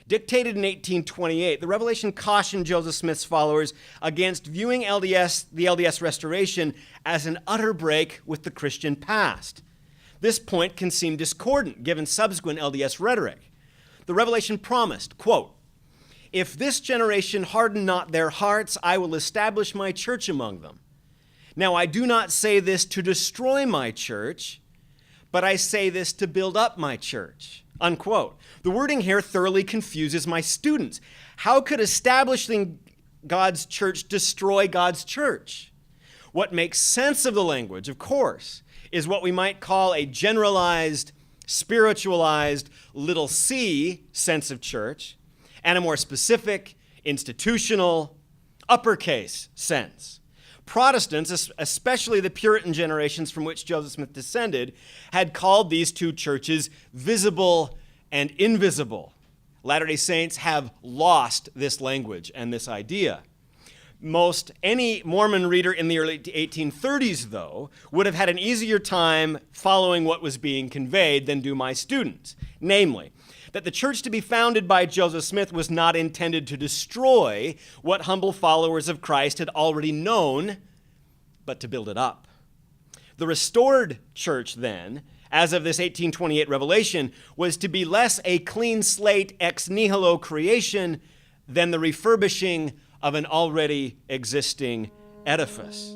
Dictated in 1828, the revelation cautioned Joseph Smith's followers against viewing the LDS Restoration as an utter break with the Christian past. This point can seem discordant given subsequent LDS rhetoric. The revelation promised, quote, "If this generation harden not their hearts, I will establish my church among them. Now I do not say this to destroy my church, but I say this to build up my church." Unquote. The wording here thoroughly confuses my students. How could establishing God's church destroy God's church? What makes sense of the language, of course, is what we might call a generalized, spiritualized, little c sense of church, and a more specific, institutional, uppercase sense. Protestants, especially the Puritan generations from which Joseph Smith descended, had called these two churches visible and invisible. Latter-day Saints have lost this language and this idea. Any Mormon reader in the early 1830s, though, would have had an easier time following what was being conveyed than do my students. Namely, that the church to be founded by Joseph Smith was not intended to destroy what humble followers of Christ had already known, but to build it up. The restored church, then, as of this 1828 revelation, was to be less a clean slate ex nihilo creation than the refurbishing of an already existing edifice.